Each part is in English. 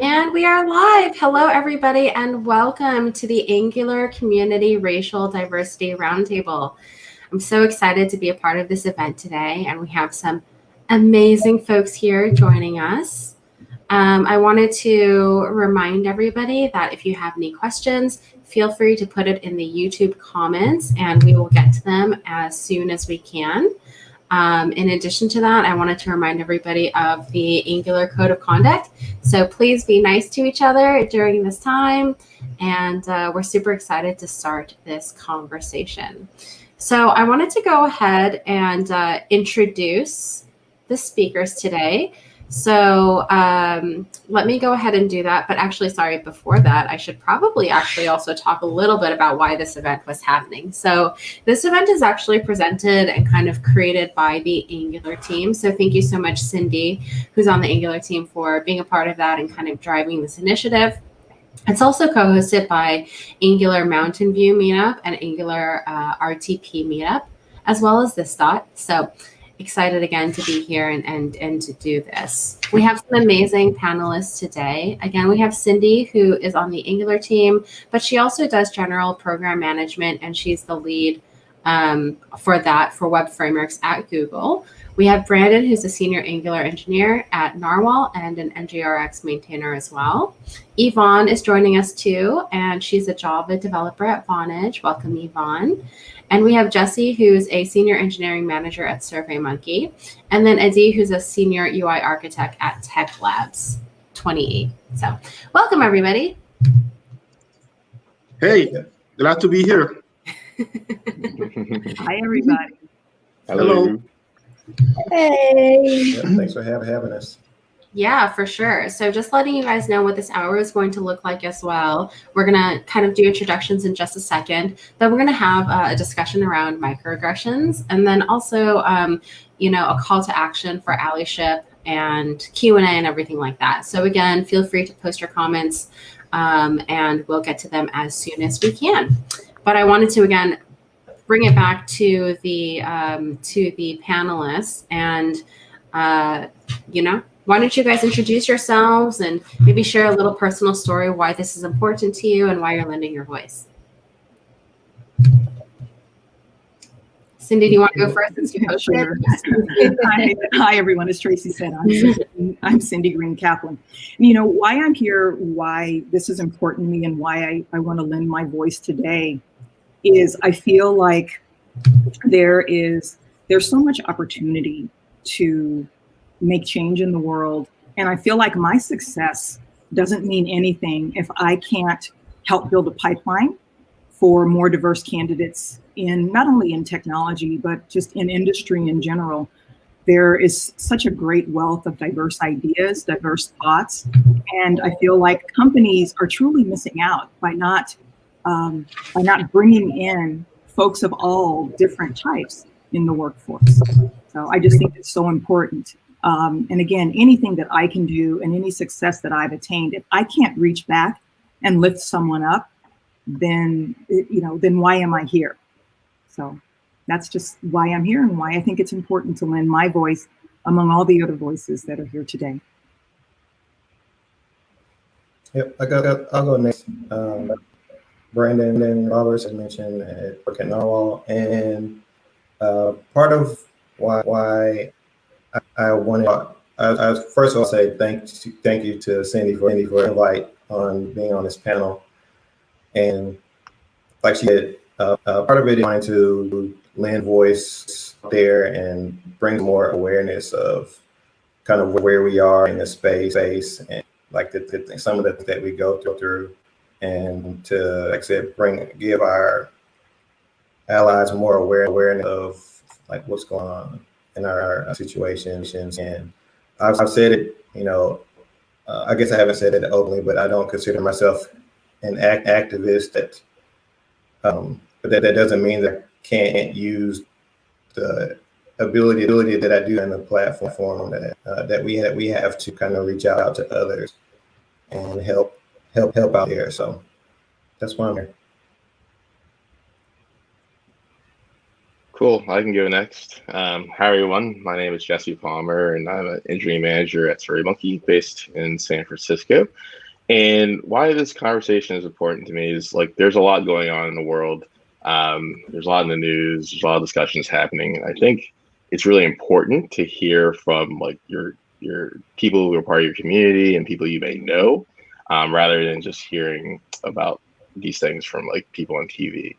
And we are live. Hello, everybody, and welcome to the Angular Community Racial Diversity Roundtable. I'm so excited to be a part of this event today, and we have some amazing folks here joining us. I wanted to remind everybody that if you have any questions, feel free to put it in the YouTube comments, and we will get to them as soon as we can. In addition to that, I wanted to remind everybody of the Angular Code of Conduct. So please be nice to each other during this time. And we're super excited to start this conversation. So I wanted to go ahead and introduce the speakers today. So let me go ahead and do that. But actually, sorry, before that, I should probably actually also talk a little bit about why this event was happening. So this event is actually presented and kind of created by the Angular team. So thank you so much, Cindy, who's on the Angular team, for being a part of that and kind of driving this initiative. It's also co-hosted by Angular Mountain View Meetup and Angular RTP Meetup, as well as this dot. So excited again to be here and to do this. We have some amazing panelists today. Again, we have Cindy, who is on the Angular team, but she also does general program management, and she's the lead for web frameworks at Google. We have Brandon, who's a senior Angular engineer at Nrwl and an NgRx maintainer as well. Yvonne is joining us too, and she's a Java developer at Vonage. Welcome, Yvonne. And we have Jesse, who's a senior engineering manager at SurveyMonkey. And then Adi, who's a senior UI architect at Techlabs 28. So welcome, everybody. Hey, glad to be here. Hi, everybody. Hello. Hey. Yeah, thanks for having us. Yeah, for sure. So just letting you guys know what this hour is going to look like as well. We're going to kind of do introductions in just a second. Then we're going to have a discussion around microaggressions, and then also, a call to action for allyship and Q&A and everything like that. So again, feel free to post your comments, and we'll get to them as soon as we can. But I wanted to, again, bring it back to the panelists, and why don't you guys introduce yourselves and maybe share a little personal story why this is important to you and why you're lending your voice. Cindy, do you want to go first since you hosted? Hi, everyone. As Tracy said, I'm Cindy Greene-Kaplan. Why I'm here, why this is important to me, and why I want to lend my voice today is I feel like there's so much opportunity to make change in the world. And I feel like my success doesn't mean anything if I can't help build a pipeline for more diverse candidates in not only in technology, but just in industry in general. There is such a great wealth of diverse ideas, diverse thoughts. And I feel like companies are truly missing out by not bringing in folks of all different types in the workforce. So I just think it's so important. And again, anything that I can do and any success that I've attained, if I can't reach back and lift someone up, then why am I here? So that's just why I'm here and why I think it's important to lend my voice among all the other voices that are here today. Yep, I'll go next. Brandon and Roberts had mentioned work at Nrwl, and part of why I wanted, I first of all say thank you to Cindy for invite on being on this panel. And like she said, part of it is trying to lend voice there and bring more awareness of kind of where we are in this space and like some of the things that we go through, and to, like I said, give our allies more awareness of like what's going on in our situations. And I've said it, I guess I haven't said it openly, but I don't consider myself an activist. But that doesn't mean that I can't use the ability that I do in the platform that we have to kind of reach out to others and help out there. So that's why I'm here. Cool. I can go next. Hi, everyone. My name is Jesse Palmer, and I'm an engineering manager at SurveyMonkey based in San Francisco. And why this conversation is important to me is like there's a lot going on in the world. There's a lot in the news. There's a lot of discussions happening. And I think it's really important to hear from like your people who are part of your community and people you may know, rather than just hearing about these things from like people on TV.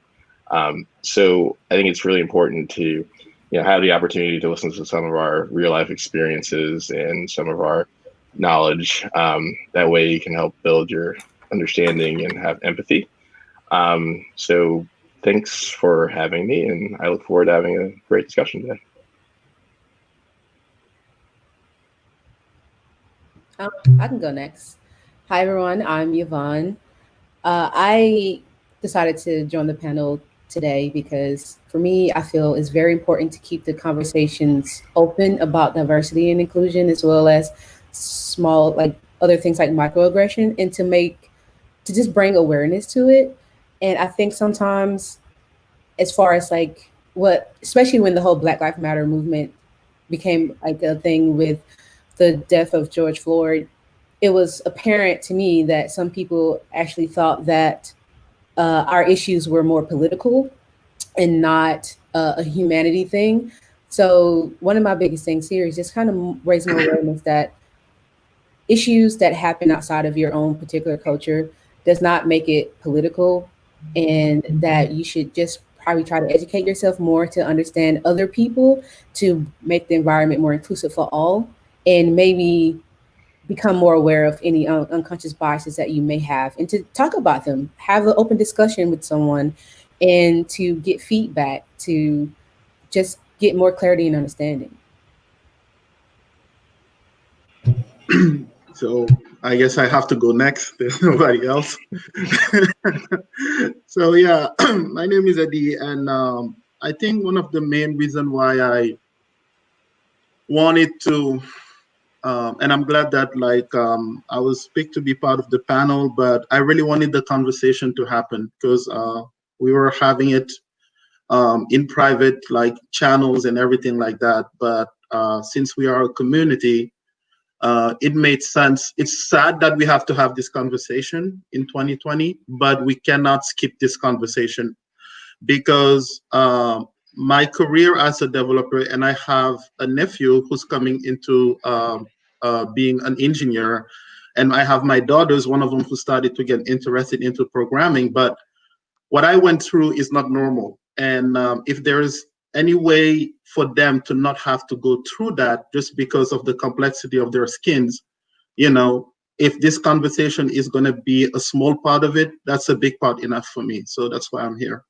So I think it's really important to, have the opportunity to listen to some of our real life experiences and some of our knowledge. That way you can help build your understanding and have empathy. So thanks for having me, and I look forward to having a great discussion today. I can go next. Hi, everyone. I'm Yvonne. I decided to join the panel today because for me, I feel it's very important to keep the conversations open about diversity and inclusion, as well as small, like other things like microaggression, and to just bring awareness to it. And I think sometimes, as far as like especially when the whole Black Lives Matter movement became like a thing with the death of George Floyd, it was apparent to me that some people actually thought that our issues were more political and not a humanity thing. So one of my biggest things here is just kind of raising awareness that issues that happen outside of your own particular culture does not make it political, and that you should just probably try to educate yourself more to understand other people, to make the environment more inclusive for all, and maybe become more aware of any unconscious biases that you may have, and to talk about them, have an open discussion with someone, and to get feedback, to just get more clarity and understanding. So I guess I have to go next. There's nobody else. So yeah, my name is Eddie, and I think one of the main reasons why I wanted to, and I'm glad that I was picked to be part of the panel, but I really wanted the conversation to happen because we were having it in private like channels and everything like that. But since we are a community, it made sense. It's sad that we have to have this conversation in 2020, but we cannot skip this conversation because my career as a developer, and I have a nephew who's coming into being an engineer, and I have my daughters, one of them who started to get interested into programming, but what I went through is not normal. And if there is any way for them to not have to go through that just because of the complexity of their skins, if this conversation is going to be a small part of it, that's a big part enough for me. So that's why I'm here.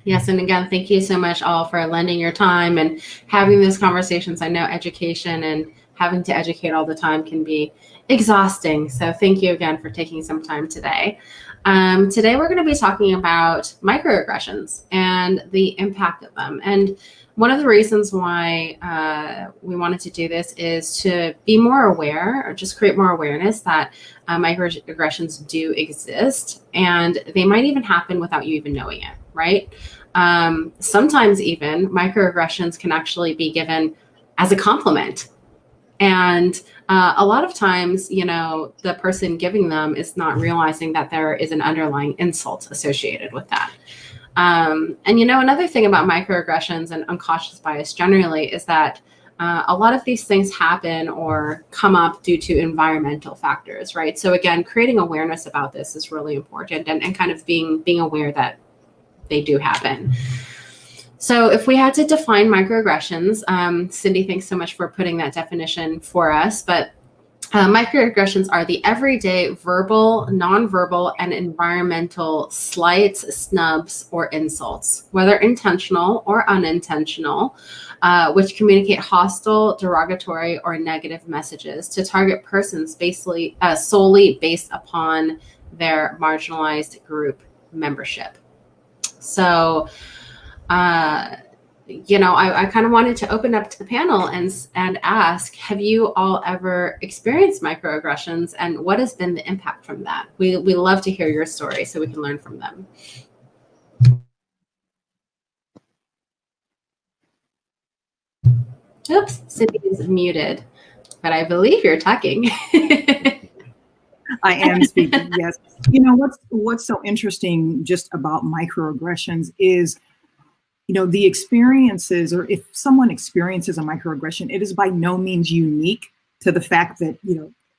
Yes, and again, thank you so much all for lending your time and having these conversations. I know education and having to educate all the time can be exhausting. So thank you again for taking some time today. Today we're going to be talking about microaggressions and the impact of them. And one of the reasons why we wanted to do this is to be more aware, or just create more awareness that microaggressions do exist, and they might even happen without you even knowing it, right? Sometimes even microaggressions can actually be given as a compliment. And a lot of times, the person giving them is not realizing that there is an underlying insult associated with that. And another thing about microaggressions and unconscious bias generally is that a lot of these things happen or come up due to environmental factors, right? So again, creating awareness about this is really important, and kind of being aware that they do happen. So if we had to define microaggressions, Cindy, thanks so much for putting that definition for us, but microaggressions are the everyday verbal, nonverbal, and environmental slights, snubs, or insults, whether intentional or unintentional, which communicate hostile, derogatory, or negative messages to target persons solely based upon their marginalized group membership. So I kind of wanted to open up to the panel and ask, have you all ever experienced microaggressions, and what has been the impact from that? We love to hear your story so we can learn from them. Oops, Cindy is muted, but I believe you're talking. I am speaking, yes. What's so interesting just about microaggressions is, the experiences, or if someone experiences a microaggression, it is by no means unique to the fact that,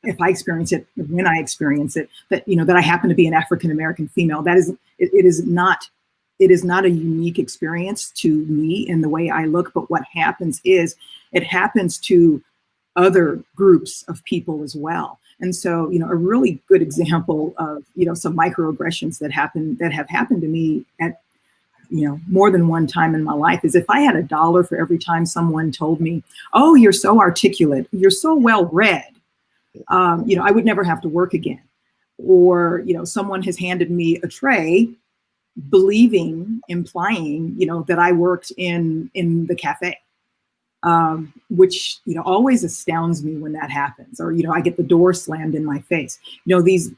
if I experience it, when I experience it, that, that I happen to be an African-American female. That is, it is not a unique experience to me in the way I look, but what happens is it happens to other groups of people as well. And so, a really good example of, some microaggressions that have happened to me at, more than one time in my life is if I had $1 for every time someone told me, "Oh, you're so articulate, you're so well read, I would never have to work again." Or, someone has handed me a tray, implying, that I worked in the cafe, which, always astounds me when that happens. Or, I get the door slammed in my face. These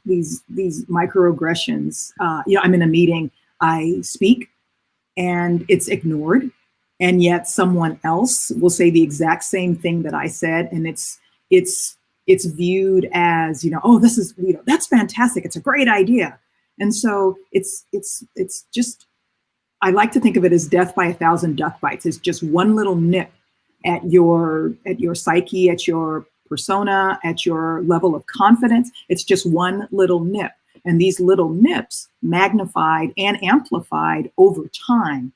microaggressions, I'm in a meeting, I speak, and it's ignored, and yet someone else will say the exact same thing that I said, and it's viewed as, "Oh, this is, that's fantastic, it's a great idea." And so it's just, I like to think of it as death by 1,000 duck bites. It's just one little nip at your psyche, at your persona, at your level of confidence. It's just one little nip. And these little nips, magnified and amplified over time,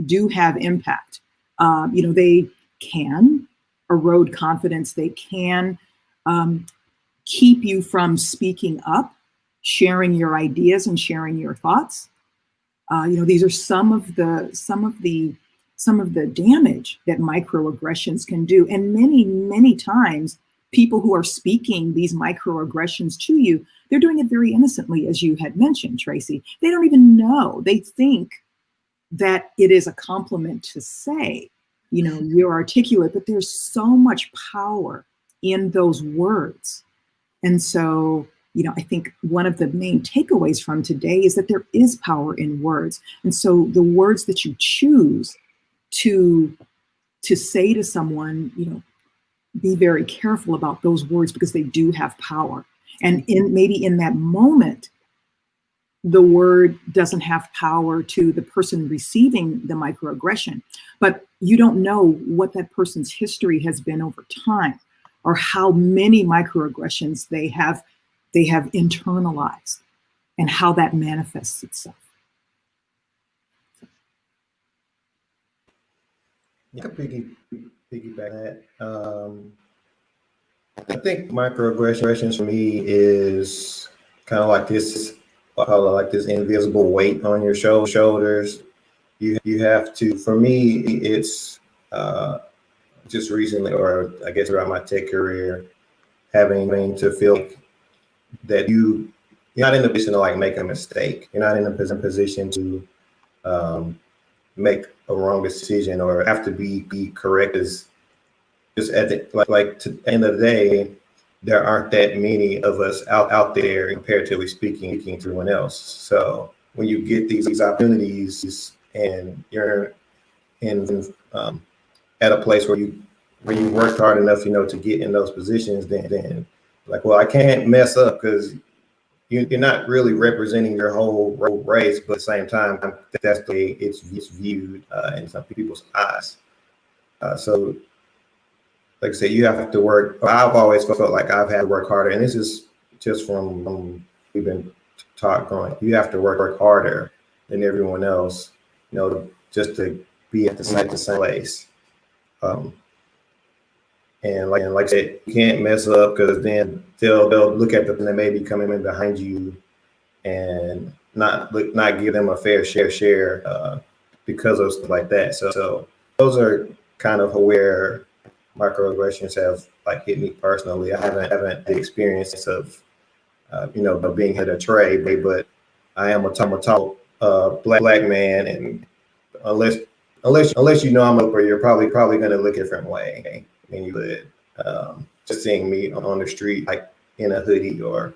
do have impact. They can erode confidence. They can keep you from speaking up, sharing your ideas and sharing your thoughts. These are some of the damage that microaggressions can do. And many, many times, people who are speaking these microaggressions to you, they're doing it very innocently, as you had mentioned, Tracy. They don't even know. They think that it is a compliment to say, you're articulate, but there's so much power in those words. And so, I think one of the main takeaways from today is that there is power in words. And so the words that you choose to say to someone, be very careful about those words, because they do have power. And maybe in that moment, the word doesn't have power to the person receiving the microaggression, but you don't know what that person's history has been over time, or how many microaggressions they have internalized, and how that manifests itself. I could piggyback that. I think microaggressions for me is kind of like this, I call it like this invisible weight on your shoulders. You have to, for me, it's just recently, or I guess throughout my tech career, having to feel that you're not in a position to like make a mistake. You're not in a position to make a wrong decision or have to be correct. As just at the to the end of the day, there aren't that many of us out there, comparatively speaking, to everyone else. So when you get these opportunities and you're in at a place where you worked hard enough, to get in those positions, then like, well, I can't mess up, because you're not really representing your whole race, but at the same time, that's the way it's viewed in some people's eyes. So, like I said, you have to work. I've always felt like I've had to work harder, and this is just from we've been taught growing. You have to work harder than everyone else, just to be at the same place. And like I said, you can't mess up, because then they'll look at the person that may be coming in behind you and not give them a fair share because of stuff like that. So those are kind of where microaggressions have like hit me personally. I haven't the experience of being hit a tray, but I am a tall black man, and unless unless you know I'm up, or you're probably going to look a different way than you would just seeing me on the street, like in a hoodie or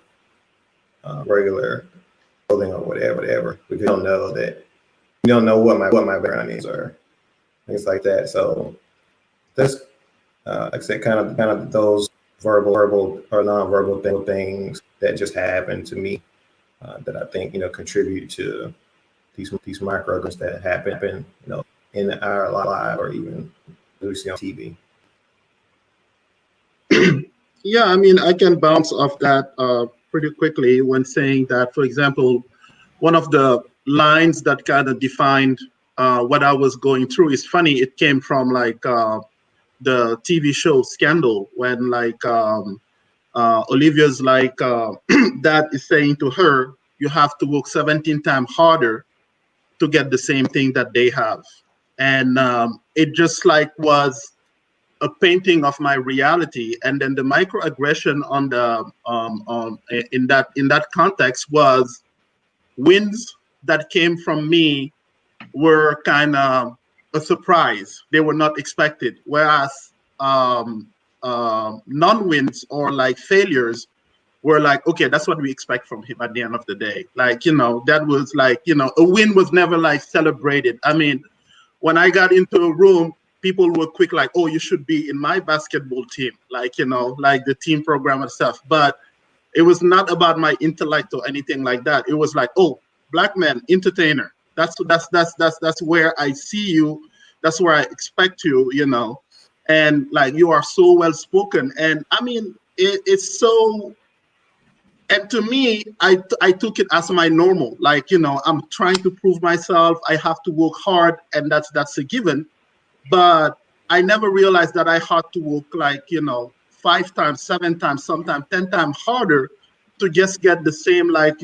regular clothing or whatever. Because you don't know that, you don't know what my background is or things like that. So that's like I said, kind of those verbal or non-verbal things that just happen to me that I think contribute to these microaggressions that happen in our life or even we see on TV. Yeah, I mean, I can bounce off that pretty quickly when saying that, for example, one of the lines that kind of defined what I was going through is funny. It came from like the TV show Scandal, when like Olivia's like dad is saying to her, you have to work 17 times harder to get the same thing that they have. And it just like was a painting of my reality. And then the microaggression on the in that context was wins that came from me were kind of a surprise. They were not expected. Whereas non-wins or like failures were like, okay, that's what we expect from him at the end of the day. Like, that was like, a win was never like celebrated. I mean, when I got into a room, people were quick like, oh, you should be in my basketball team, like, like the team program and stuff. But it was not about my intellect or anything like that. It was like, oh, black man, entertainer. That's where I see you. That's where I expect you, and like you are so well spoken. And I mean, it's so. And to me, I took it as my normal. Like, I'm trying to prove myself. I have to work hard, and that's a given. But I never realized that I had to work like, 5 times, 7 times, sometimes 10 times harder to just get the same like,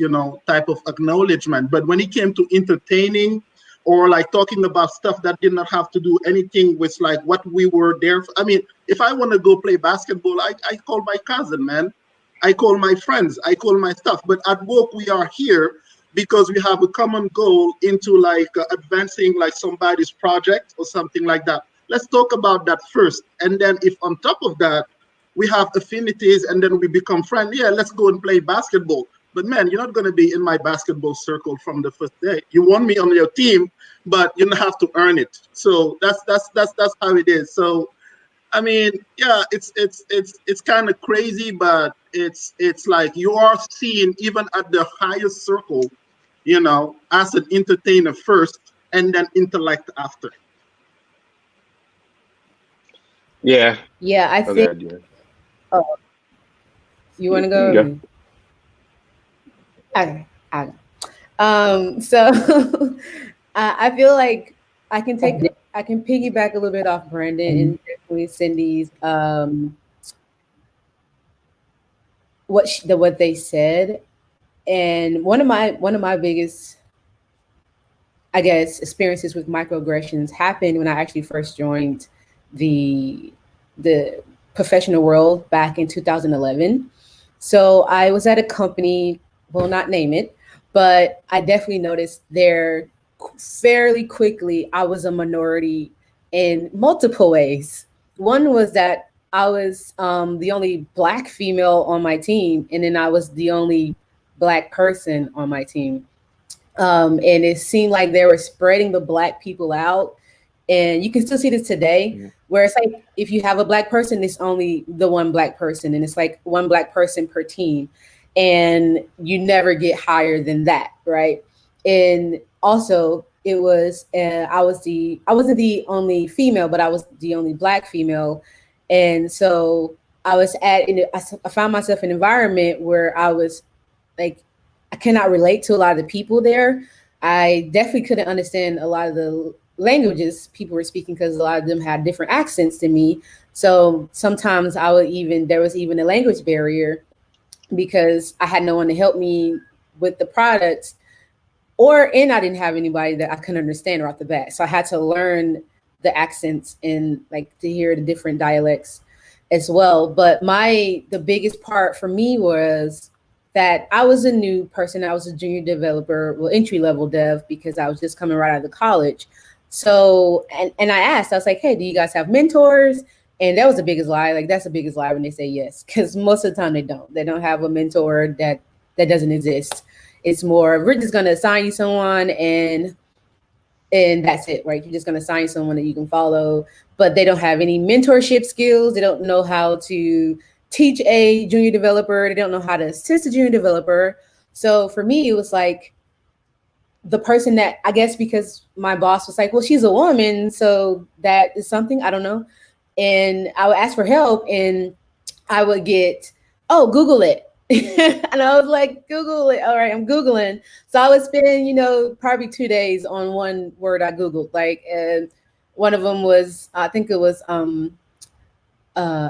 type of acknowledgement. But when it came to entertaining or like talking about stuff that did not have to do anything with like what we were there for. I mean, if I want to go play basketball, I call my cousin, man. I call my friends, I call my stuff. But at work, we are here because we have a common goal into like advancing like somebody's project or something like that. Let's talk about that first. And then if on top of that, we have affinities and then we become friends, yeah, let's go and play basketball. But man, you're not going to be in my basketball circle from the first day. You want me on your team, but you don't have to earn it. So that's how it is. So I mean, yeah, it's kind of crazy, but it's like you are seen even at the highest circle, as an entertainer first and then intellect after. Yeah. Yeah, I think. Oh, you want to go? Yeah. Okay. So I feel like I can piggyback a little bit off Brandon and definitely Cindy's what they said. And one of my biggest, I guess, experiences with microaggressions happened when I actually first joined the professional world back in 2011. So I was at a company, will not name it, but I definitely noticed there fairly quickly I was a minority in multiple ways. One was that I was the only Black female on my team, and then I was the only Black person on my team. And it seemed like they were spreading the Black people out. And you can still see this today, where it's like if you have a Black person, it's only the one Black person, and it's like one Black person per team, and you never get higher than that, right? And also, it was I wasn't the only female, but I was the only Black female, and so I found myself in an environment where I was like, I cannot relate to a lot of the people there. I definitely couldn't understand a lot of the languages people were speaking because a lot of them had different accents than me. So sometimes there was even a language barrier because I had no one to help me with the products, and I didn't have anybody that I couldn't understand right off the bat. So I had to learn the accents and like to hear the different dialects as well. But the biggest part for me was that I was a new person. I was a junior developer, entry level dev, because I was just coming right out of college. So, and I asked, I was like, hey, do you guys have mentors? And that was the biggest lie. Like, that's the biggest lie when they say yes, because most of the time they don't. They don't have a mentor that doesn't exist. It's more, we're just going to assign you someone and that's it, right? You're just going to assign someone that you can follow, but they don't have any mentorship skills. They don't know how to teach a junior developer. They don't know how to assist a junior developer. So for me, it was like, the person that, I guess because my boss was like, well, she's a woman, so that is something, I don't know. And I would ask for help and I would get, oh, Google it. And I was like, Google it. All right, I'm Googling. So I would spend, probably 2 days on one word I Googled. Like, one of them was, I think it was, I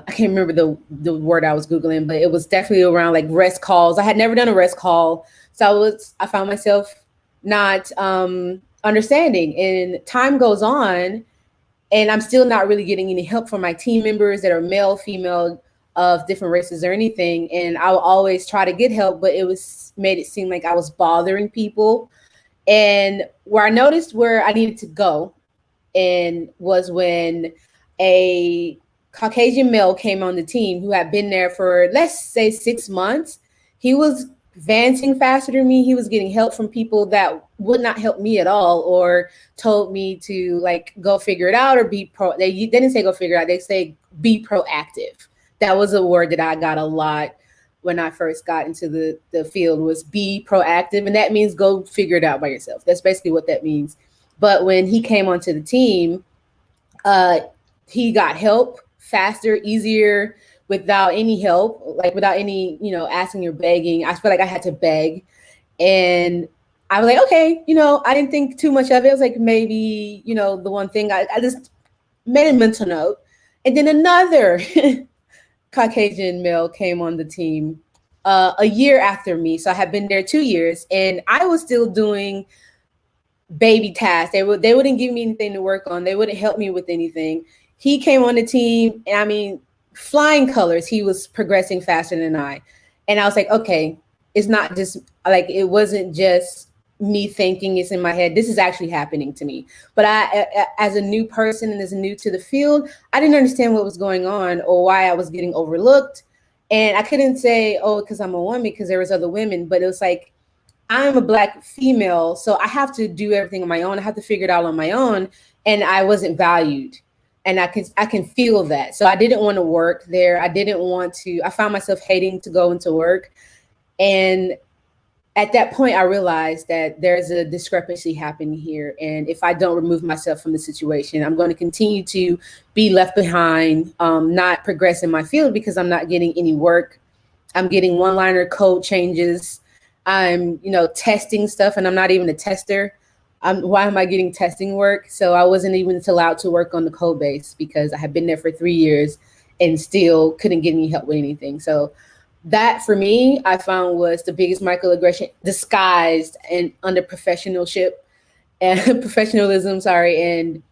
can't remember the word I was Googling, but it was definitely around like REST calls. I had never done a REST call. So I found myself not understanding, and time goes on and I'm still not really getting any help from my team members that are male, female, of different races or anything. And I will always try to get help, but it made it seem like I was bothering people. And where I noticed where I needed to go and was when a Caucasian male came on the team who had been there for, let's say, 6 months. He was advancing faster than me. He was getting help from people that would not help me at all, or told me to like go figure it out or be they didn't say go figure it out. They say be proactive. That was a word that I got a lot when I first got into the field, was be proactive. And that means go figure it out by yourself. That's basically what that means. But when he came onto the team, he got help faster, easier, without any help, like without any, asking or begging. I feel like I had to beg. And I was like, okay, I didn't think too much of it. It was like maybe, the one thing I just made a mental note. And then another Caucasian male came on the team a year after me. So I had been there 2 years and I was still doing baby tasks. They wouldn't give me anything to work on. They wouldn't help me with anything. He came on the team and I mean, flying colors, he was progressing faster than I. And I was like, okay, it's not just like, it wasn't just me thinking it's in my head. This is actually happening to me. But I, as a new person and as new to the field, I didn't understand what was going on or why I was getting overlooked. And I couldn't say, oh, because I'm a woman, because there was other women, but it was like, I'm a Black female, so I have to do everything on my own. I have to figure it out on my own. And I wasn't valued. And I can feel that. So I didn't want to work there. I found myself hating to go into work. And at that point, I realized that there's a discrepancy happening here. And if I don't remove myself from the situation, I'm going to continue to be left behind, not progress in my field because I'm not getting any work. I'm getting one-liner code changes. I'm, testing stuff and I'm not even a tester. Why am I getting testing work? So I wasn't even allowed to work on the code base because I had been there for 3 years and still couldn't get any help with anything. So that for me, I found was the biggest microaggression disguised and under professionalism, And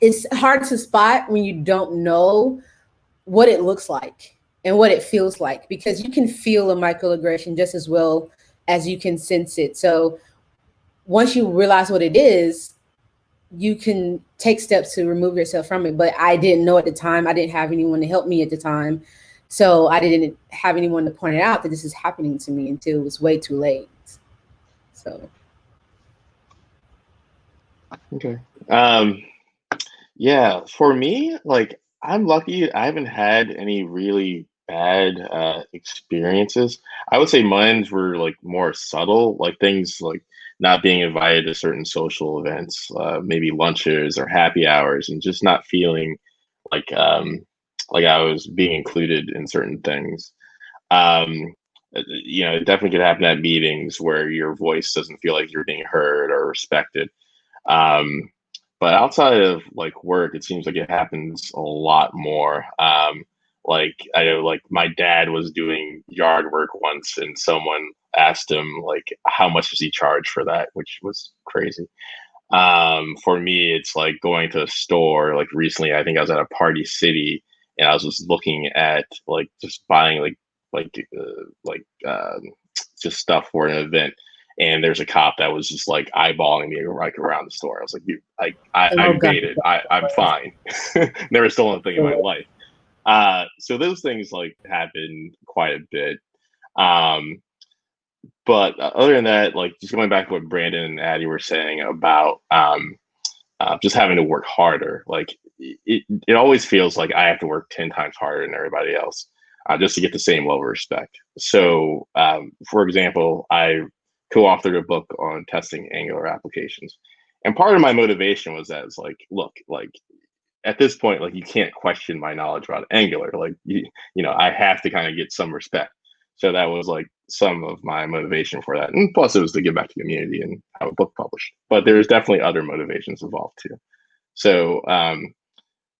it's hard to spot when you don't know what it looks like and what it feels like, because you can feel a microaggression just as well as you can sense it. So once you realize what it is, you can take steps to remove yourself from it. But I didn't know at the time. I didn't have anyone to help me at the time. So I didn't have anyone to point it out that this is happening to me until it was way too late. So. Okay. Yeah, for me, like, I'm lucky. I haven't had any really bad experiences. I would say mine were like more subtle, like things like not being invited to certain social events, maybe lunches or happy hours, and just not feeling like I was being included in certain things. It definitely could happen at meetings where your voice doesn't feel like you're being heard or respected. But outside of like work, it seems like it happens a lot more. Like I know, like my dad was doing yard work once, and someone asked him like, "How much does he charge for that?" Which was crazy. For me, it's like going to a store. Like recently, I think I was at a Party City, and I was just looking at like just buying just stuff for an event. and there's a cop that was just like eyeballing me like around the store. I was like, I made it. I'm fine. Never stolen a thing in my life. So those things like happen quite a bit. But other than that, like just going back to what Brandon and Addie were saying about just having to work harder, like it always feels like I have to work 10 times harder than everybody else just to get the same level of respect. So, for example, I co-authored a book on testing Angular applications. And part of my motivation was that it's like, look, like at this point, like you can't question my knowledge about Angular. Like, you know, I have to kind of get some respect. So that was like some of my motivation for that. And plus it was to give back to the community and have a book published. But there's definitely other motivations involved too. So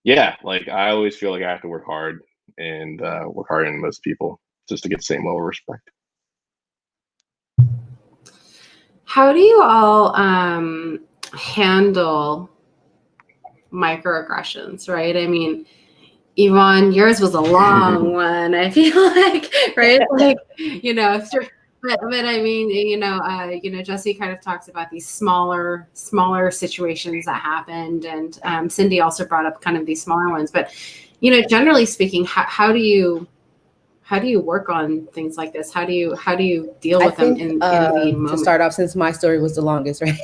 yeah, like I always feel like I have to work hard and work harder than most people just to get the same level of respect. How do you all handle microaggressions, right? I mean, Yvonne, yours was a long one, I feel like, right? Like, you know, but I mean, you know, Jesse kind of talks about these smaller situations that happened, and Cindy also brought up kind of these smaller ones. But, you know, generally speaking, how do you work on things like this? How do you deal with them in the moment? To start off, since my story was the longest, right?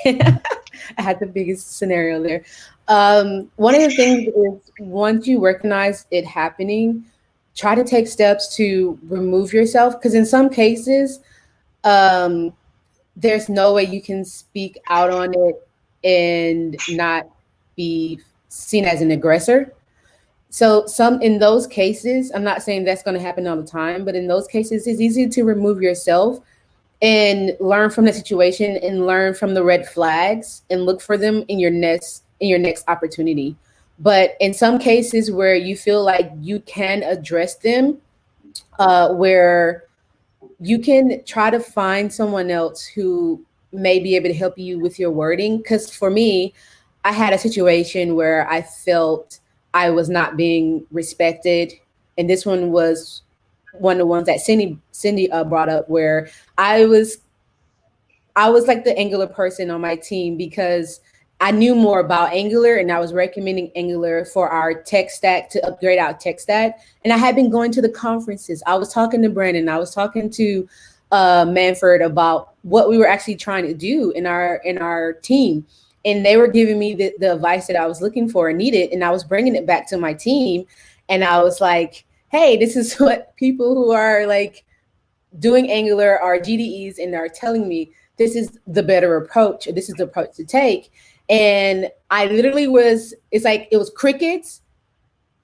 I had the biggest scenario there. One of the things is once you recognize it happening, try to take steps to remove yourself. Because in some cases, there's no way you can speak out on it and not be seen as an aggressor. So in those cases, I'm not saying that's going to happen all the time, but in those cases, it's easy to remove yourself and learn from the situation and learn from the red flags and look for them in your next opportunity. But in some cases where you feel like you can address them, where you can try to find someone else who may be able to help you with your wording. Because for me, I had a situation where I felt I was not being respected. And this one was one of the ones that Cindy brought up, where I was like the Angular person on my team because I knew more about Angular and I was recommending Angular for our tech stack to upgrade our tech stack. And I had been going to the conferences. I was talking to Brandon. I was talking to Manford about what we were actually trying to do in our team. And they were giving me the advice that I was looking for and needed. And I was bringing it back to my team. And I was like, hey, this is what people who are like doing Angular are GDEs and are telling me this is the better approach. Or this is the approach to take. And I literally it was crickets.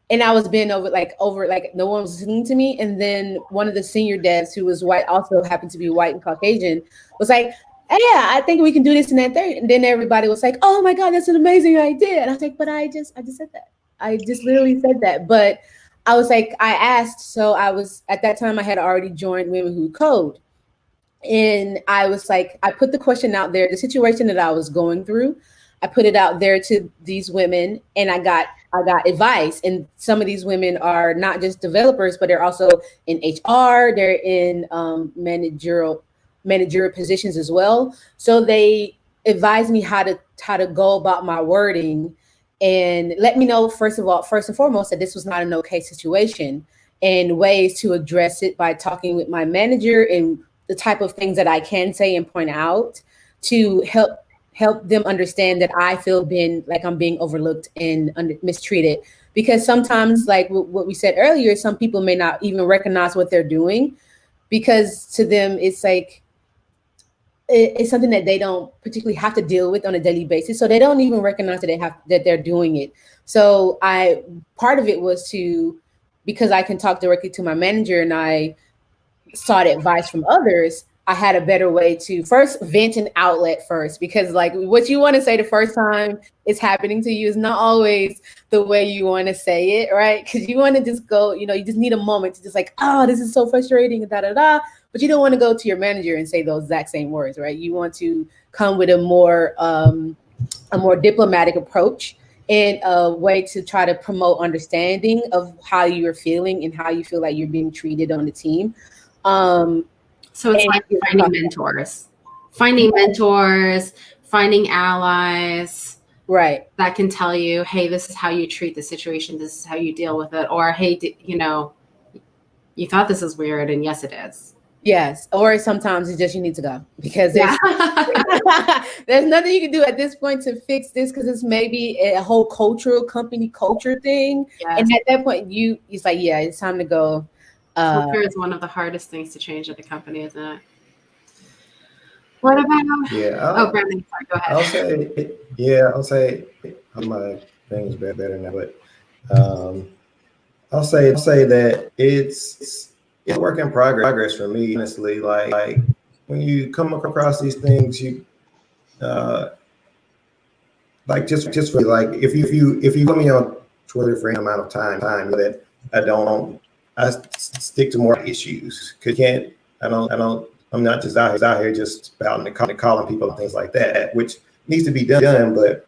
And I was bent over like no one was listening to me. And then one of the senior devs who was white, also happened to be white and Caucasian, was like, hey, yeah, I think we can do this and that thing. And then everybody was like, oh my God, that's an amazing idea. And I was like, but I just said that. I just literally said that. But I was like, I asked. So I was, at that time I had already joined Women Who Code. And I was like, I put the question out there, the situation that I was going through, I put it out there to these women and I got advice. And some of these women are not just developers, but they're also in HR, they're in managerial positions as well. So they advised me how to go about my wording and let me know, first and foremost, that this was not an okay situation and ways to address it by talking with my manager and the type of things that I can say and point out to help them understand that I feel I'm being overlooked and mistreated. Because sometimes, like what we said earlier, some people may not even recognize what they're doing because to them it's like, it's something that they don't particularly have to deal with on a daily basis. So they don't even recognize that they're doing it. So part of it was because I can talk directly to my manager and I sought advice from others, I had a better way to first vent an outlet first, because like what you want to say the first time it's happening to you is not always the way you want to say it, right? Because you want to just go, you just need a moment to just like, oh, this is so frustrating, da da da. But you don't want to go to your manager and say those exact same words, right? You want to come with a more diplomatic approach and a way to try to promote understanding of how you're feeling and how you feel like you're being treated on the team. So it's like finding mentors. finding mentors, finding allies. Right. That can tell you, hey, this is how you treat the situation. This is how you deal with it. Or, hey, you know, you thought this was weird, and yes, it is. Yes. Or sometimes it's just you need to go because there's, Yeah. there's nothing you can do at this point to fix this because it's maybe a whole company culture thing. Yes. And at that point, it's like, yeah, it's time to go. Culture is one of the hardest things to change at the company, isn't it? What about? Yeah. Brandon, sorry, go ahead. I'll say my thing's better now, but I'll say that it's a work in progress for me, honestly. Like when you come across these things, you like just for like if you put me on Twitter for any amount of time that I stick to more issues. Cause I'm not just out here just spouting and calling people and things like that, which needs to be done. But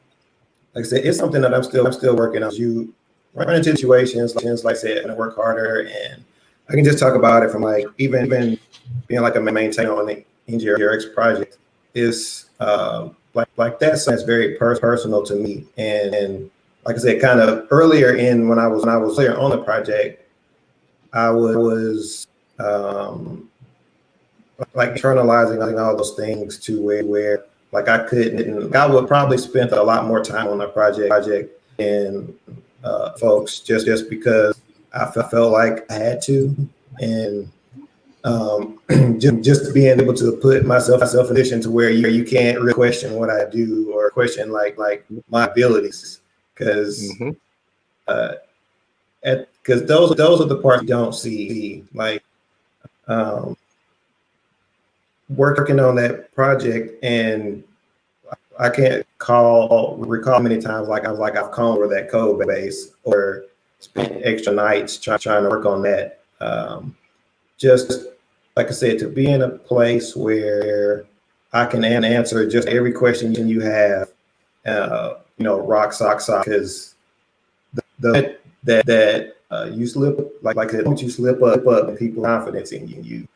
like I said, it's something that I'm still working on. You run into situations, like I said, and I work harder, and I can just talk about it from like even being like a maintainer on the NgRx project is like that's very personal to me. And like I said, kind of earlier when I was there on the project, I was like internalizing all those things to where like I would probably spend a lot more time on the project and folks just because I felt like I had to, and just being able to put myself in a position to where you can't really question what I do or question like my abilities, because because those are the parts you don't see, like working on that project. And I can't recall many times I've come over that code base or spent extra nights trying to work on that. Just like I said, to be in a place where I can answer just every question you have, rock solid, because that you slip like once you slip up and people's confidence in you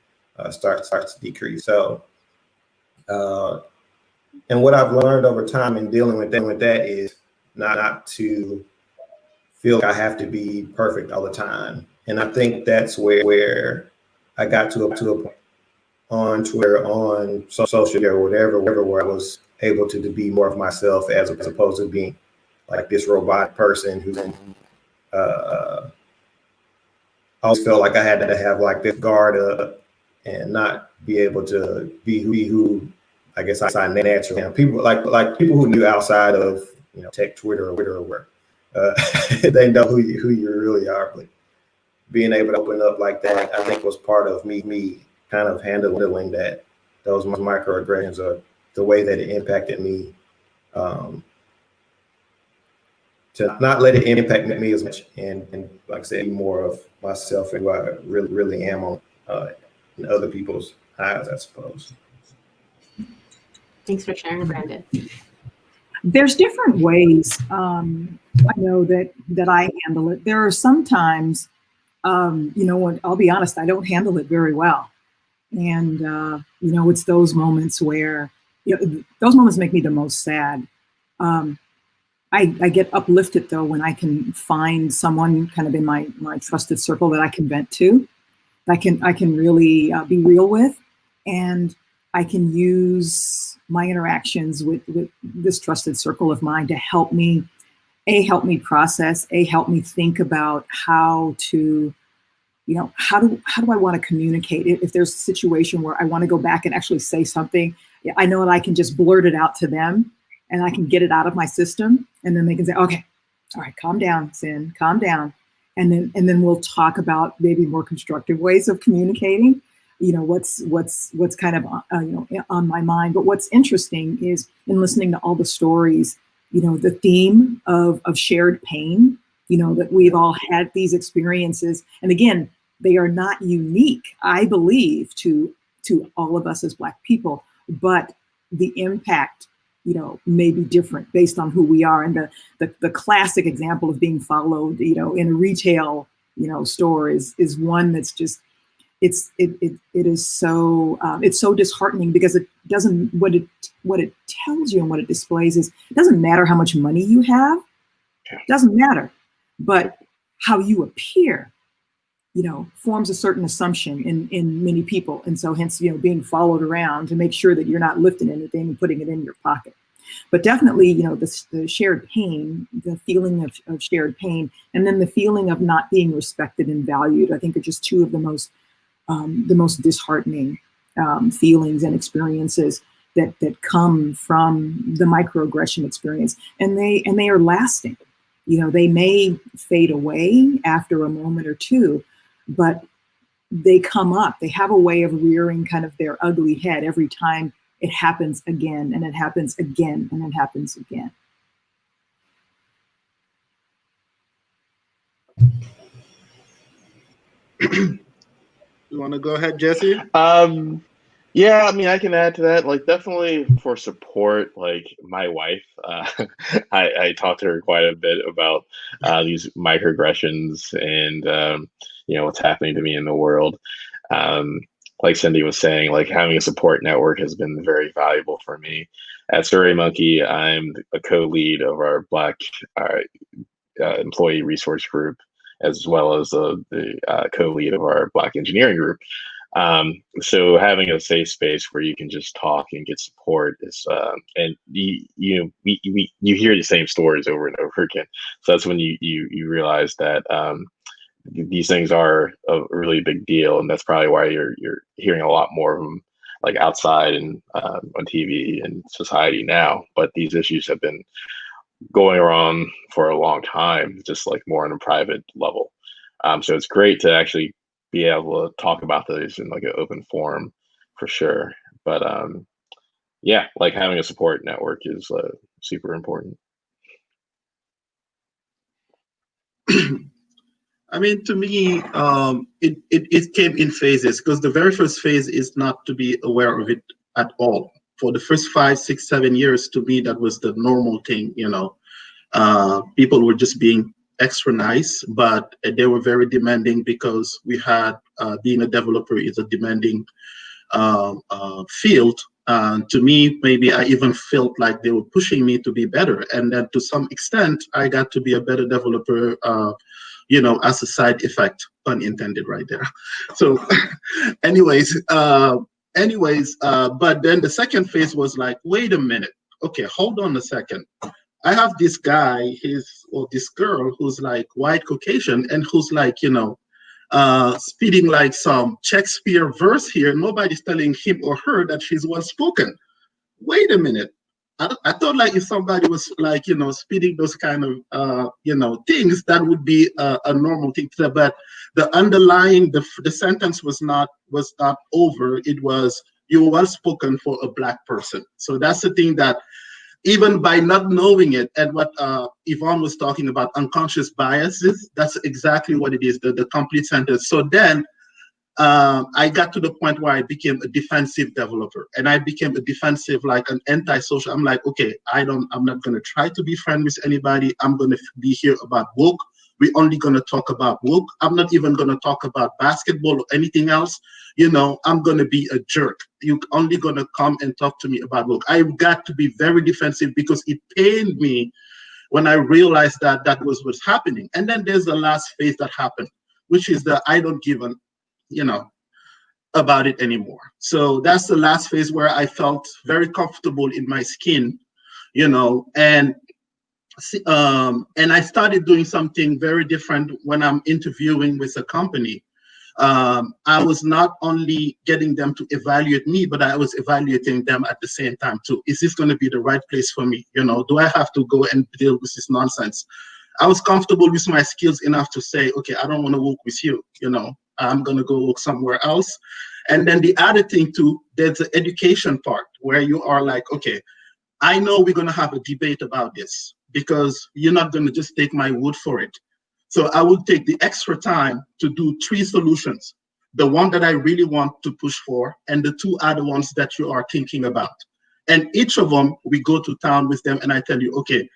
starts to decrease. So and what I've learned over time in dealing with that is not to feel like I have to be perfect all the time. And I think that's where I got to a point on Twitter, on social media, or whatever, where I was able to be more of myself as opposed to being like this robot person who's I always felt like I had to have like this guard up and not be able to be who I guess I naturally am. People like people who knew outside of tech Twitter or where they know who you really are. But being able to open up like that, I think was part of me kind of handling those microaggressions or the way that it impacted me, to not let it impact me as much, and like I said, be more of myself and who I really am on in other people's eyes, I suppose. Thanks for sharing, Brandon. There's different ways I know that I handle it. There are sometimes, when I'll be honest, I don't handle it very well. And, it's those moments where, those moments make me the most sad. I get uplifted though when I can find someone kind of in my trusted circle that I can vent to, I can really be real with, and I can use my interactions with this trusted circle of mine to help me process, help me think about how to, how do I want to communicate it? If there's a situation where I want to go back and actually say something, I know that I can just blurt it out to them and I can get it out of my system, and then they can say, okay, all right, calm down, Sin, calm down. And then we'll talk about maybe more constructive ways of communicating, what's kind of, on my mind. But what's interesting is in listening to all the stories, the theme of shared pain, that we've all had these experiences. And again, they are not unique, I believe, to all of us as Black people, but the impact, may be different based on who we are. And the classic example of being followed, in a retail, store is one that's just, it is so it's so disheartening, because it doesn't, what it tells you and what it displays is, it doesn't matter how much money you have, it doesn't matter, but how you appear, forms a certain assumption in many people. And so hence, being followed around to make sure that you're not lifting anything and putting it in your pocket. But definitely, the shared pain, the feeling of shared pain, and then the feeling of not being respected and valued, I think are just two of the most disheartening feelings and experiences that come from the microaggression experience. And they are lasting. They may fade away after a moment or two, but they come up. They have a way of rearing kind of their ugly head every time it happens again, and it happens again, and it happens again. You want to go ahead, Jesse? Yeah, I mean, I can add to that. Like, definitely for support, like my wife, I talked to her quite a bit about these microaggressions and what's happening to me in the world. Like Cindy was saying, like having a support network has been very valuable for me. At SurveyMonkey, I'm a co-lead of our Black employee resource group, as well as the co-lead of our Black engineering group. So having a safe space where you can just talk and get support is, and you hear the same stories over and over again. So that's when you realize that these things are a really big deal, and that's probably why you're hearing a lot more of them, like outside and on TV and society now. But these issues have been going around for a long time, just like more on a private level. So it's great to actually be able to talk about those in like an open forum, for sure. But yeah, like having a support network is super important. I mean, to me, it came in phases, because the very first phase is not to be aware of it at all. For the first 5, 6, 7 years, to me, that was the normal thing. People were just being extra nice, but they were very demanding, because we had being a developer is a demanding field. To me, maybe I even felt like they were pushing me to be better, and then to some extent, I got to be a better developer. As a side effect, pun intended right there. So anyways, but then the second phase was like, wait a minute. Okay, hold on a second. I have this guy, this girl who's like white Caucasian, and who's like, speaking like some Shakespeare verse here. Nobody's telling him or her that she's well spoken. Wait a minute. I thought like if somebody was like, speeding those kind of, things, that would be a normal thing. But the underlying, the sentence was not over. It was, you were well spoken for a Black person. So that's the thing that even by not knowing it, and what Yvonne was talking about, unconscious biases, that's exactly what it is, the complete sentence. So then, I got to the point where I became a defensive developer, and I became a defensive, like an antisocial. I'm like, okay, I'm not going to try to be friends with anybody. I'm going to be here about woke. We're only going to talk about woke. I'm not even going to talk about basketball or anything else. I'm going to be a jerk. You're only going to come and talk to me about woke. I got to be very defensive, because it pained me when I realized that that was what's happening. And then there's the last phase that happened, which is the I don't give a about it anymore. So that's the last phase where I felt very comfortable in my skin, and I started doing something very different when I'm interviewing with a company. I was not only getting them to evaluate me, but I was evaluating them at the same time too. Is this going to be the right place for me? Do I have to go and deal with this nonsense? I was comfortable with my skills enough to say, okay, I don't want to work with you, I'm going to go work somewhere else. And then the other thing too, there's the education part where you are like, okay, I know we're going to have a debate about this, because you're not going to just take my word for it. So I will take the extra time to do 3 solutions, the one that I really want to push for, and the 2 other ones that you are thinking about. And each of them, we go to town with them, and I tell you, okay,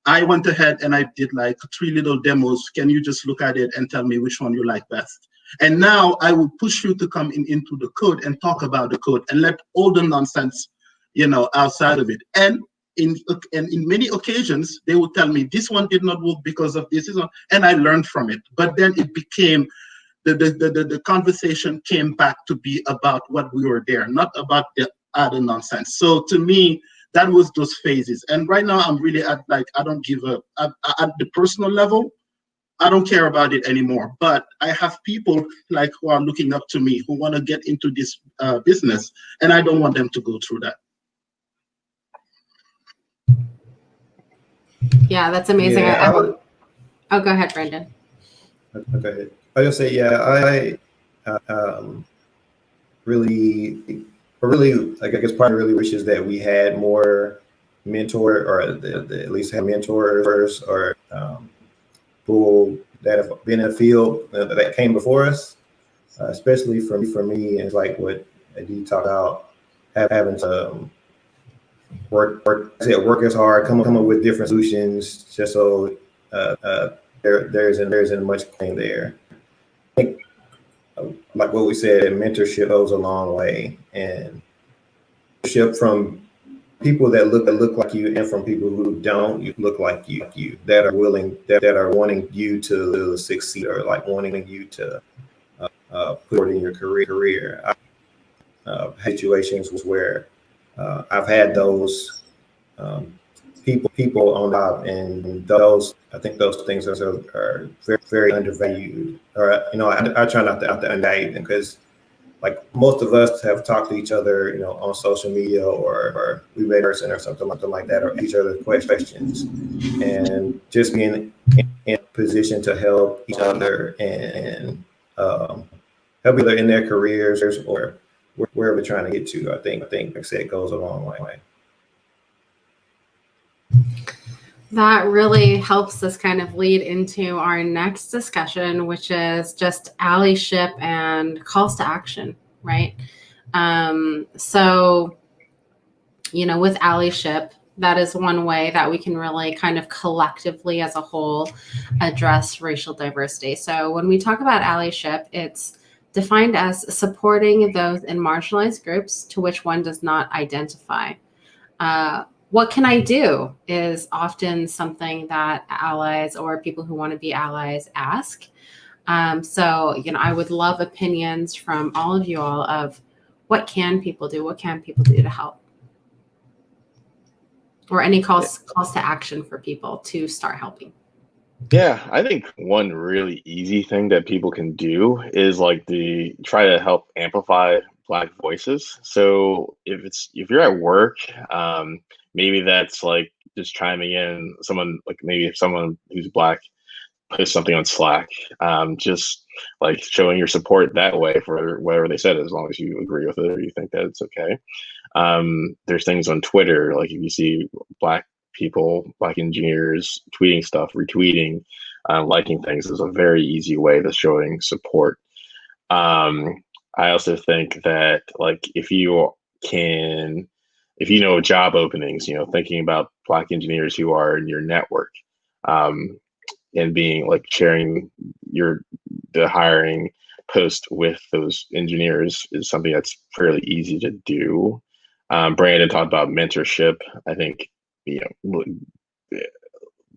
I went ahead and I did like 3 little demos. Can you just look at it and tell me which one you like best? And now I will push you to come into the code and talk about the code and let all the nonsense, outside of it. And in many occasions, they would tell me this one did not work because of this, and I learned from it. But then it became the conversation came back to be about what we were there, not about the other nonsense. So to me, that was those phases. And right now I'm really at I don't give up at the personal level. I don't care about it anymore. But I have people who are looking up to me who want to get into this business, and I don't want them to go through that. Yeah, that's amazing. Yeah, oh, go ahead, Brandon. Okay. I just say, yeah, I really, I guess part really wishes that we had more mentor, or at least have mentors or people that have been in the field that came before us, especially for me, and like what Adi talked about, having to work as hard, come up with different solutions, just so there isn't much claim there. I think, like what we said, mentorship goes a long way, and mentorship from people that look like you, and from people who don't look like you, that are wanting you to succeed, or wanting you to put in your career. Situations where I've had those people on top, and I think those things are very, very undervalued. Or I try not to undervalue them, because most of us have talked to each other, on social media, or we read person or something like that, or each other questions, and just being in a position to help each other and help each other in their careers or where we're trying to get to. I think like I said, it goes a long way. That really helps us kind of lead into our next discussion, which is just allyship and calls to action, right? So, with allyship, that is one way that we can really kind of collectively as a whole address racial diversity. So when we talk about allyship, it's defined as supporting those in marginalized groups to which one does not identify. What can I do is often something that allies or people who want to be allies ask. So, I would love opinions from all of you all of what can people do? What can people do to help? Or any calls to action for people to start helping. Yeah, I think one really easy thing that people can do is try to help amplify Black voices. So if you're at work, maybe that's just chiming in. Maybe if someone who's Black posts something on Slack, just showing your support that way for whatever they said, as long as you agree with it or you think that it's okay. There's things on Twitter, if you see Black people, Black engineers tweeting stuff, retweeting, liking things is a very easy way to showing support. I also think that if you know job openings, thinking about Black engineers who are in your network, and being sharing the hiring post with those engineers is something that's fairly easy to do. Brandon talked about mentorship. I think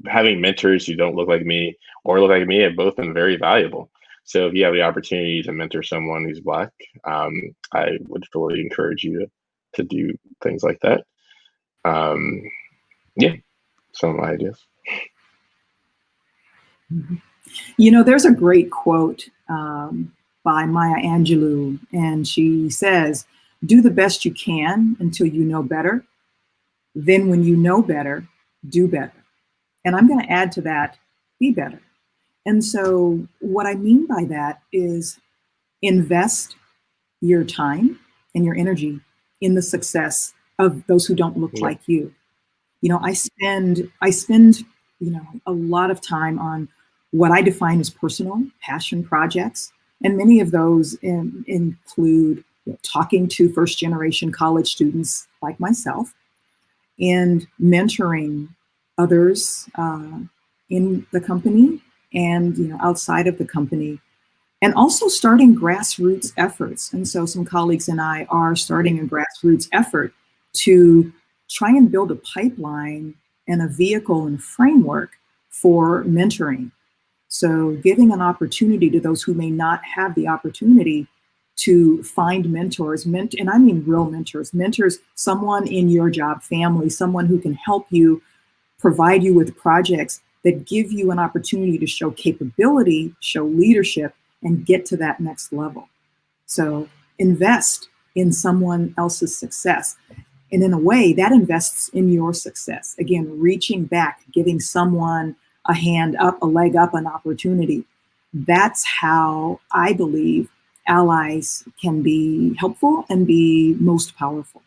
having mentors who don't look like me or look like me have both been very valuable. So if you have the opportunity to mentor someone who's Black, I would fully encourage you to do things like that. Some of my ideas. There's a great quote by Maya Angelou, and she says, "Do the best you can until you know better. Then when you know better, do better." And I'm going to add to that, be better. And so what I mean by that is invest your time and your energy in the success of those who don't look like you. I spend a lot of time on what I define as personal passion projects. And many of those include talking to first-generation college students like myself and mentoring others in the company and outside of the company and also starting grassroots efforts. And so some colleagues and I are starting a grassroots effort to try and build a pipeline and a vehicle and framework for mentoring. So giving an opportunity to those who may not have the opportunity to find mentors, and I mean real mentors, someone in your job family, someone who can help you, provide you with projects that give you an opportunity to show capability, show leadership, and get to that next level. So invest in someone else's success. And in a way, that invests in your success. Again, reaching back, giving someone a hand up, a leg up, an opportunity. That's how I believe allies can be helpful and be most powerful.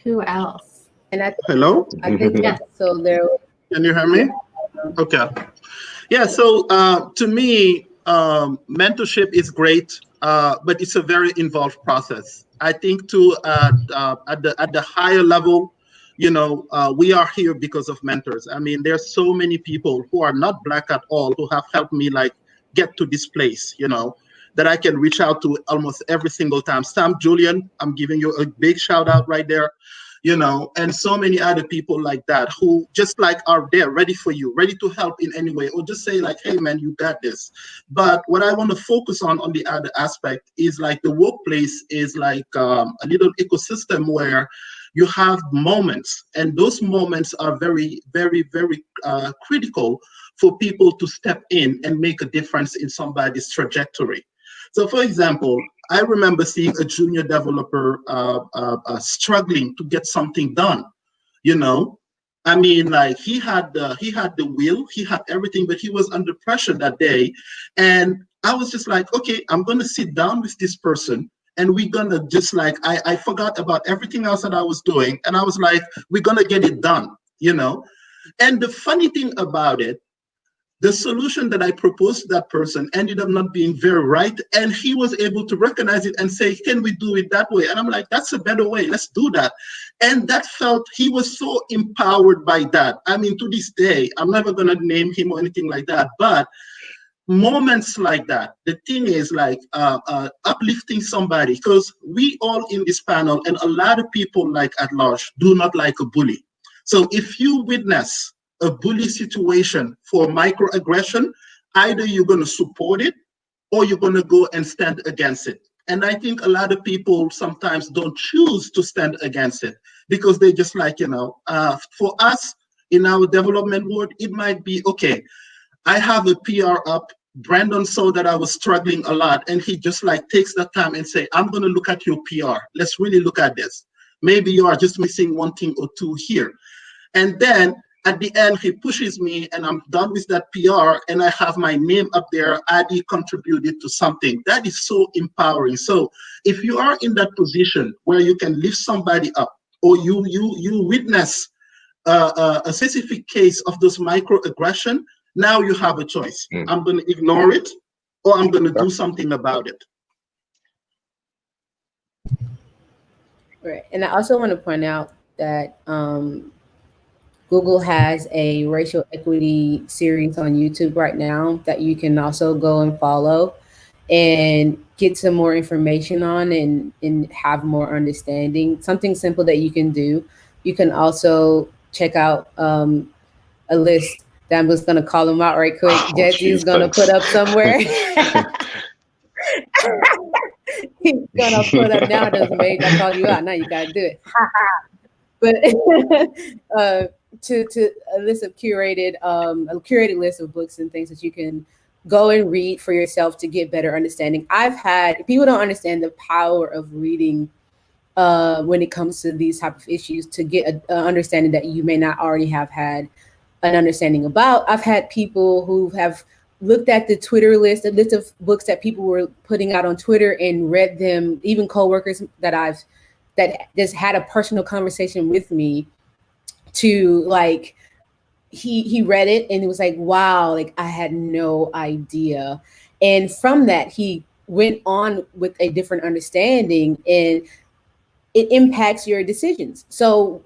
Who else? And Hello? I think Yes. so. There. Can you hear me? Okay. Yeah, so to me, mentorship is great, but it's a very involved process. I think at the higher level, we are here because of mentors. I mean, there's so many people who are not Black at all who have helped me get to this place, that I can reach out to almost every single time. Sam Julian, I'm giving you a big shout out right there. And so many other people like that who just are there ready for you, ready to help in any way, or just say hey man, you got this. But what I want to focus on the other aspect is the workplace is a little ecosystem where you have moments, and those moments are very, very, very critical for people to step in and make a difference in somebody's trajectory. So for example, I remember seeing a junior developer struggling to get something done. I mean, he had the will, he had everything, but he was under pressure that day. And I was just okay, I'm going to sit down with this person, and we're going to just I forgot about everything else that I was doing. And I was we're going to get it done, And the funny thing about it, the solution that I proposed to that person ended up not being very right. And he was able to recognize it and say, can we do it that way? And I'm that's a better way. Let's do that. And he was so empowered by that. I mean, to this day, I'm never going to name him or anything like that. But moments like that, the thing is uplifting somebody, because we all in this panel and a lot of people at large do not like a bully. So if you witness a bully situation for microaggression, either you're going to support it or you're going to go and stand against it. And I think a lot of people sometimes don't choose to stand against it because they just for us in our development world, it might be, okay, I have a PR up. Brandon saw that I was struggling a lot, and he just takes that time and say, I'm going to look at your PR. Let's really look at this. Maybe you are just missing one thing or two here. And then at the end, he pushes me, and I'm done with that PR, and I have my name up there. Adi contributed to something. That is so empowering. So if you are in that position where you can lift somebody up, or you witness a specific case of this microaggression, now you have a choice. I'm going to ignore it, or I'm going to do something about it. Right. And I also want to point out that Google has a racial equity series on YouTube right now that you can also go and follow and get some more information on and have more understanding. Something simple that you can do. You can also check out a list that I'm just going to call them out right quick. Jesse's going to put up somewhere. He's going to put up nowadays, mate. I called you out. Now you got to do it. But to a list of a curated list of books and things that you can go and read for yourself to get better understanding. People don't understand the power of reading when it comes to these type of issues, to get an understanding that you may not already have had an understanding about. I've had people who have looked at the Twitter list, a list of books that people were putting out on Twitter, and read them, even coworkers that just had a personal conversation with me to he read it and it was wow, I had no idea. And from that, he went on with a different understanding, and it impacts your decisions. So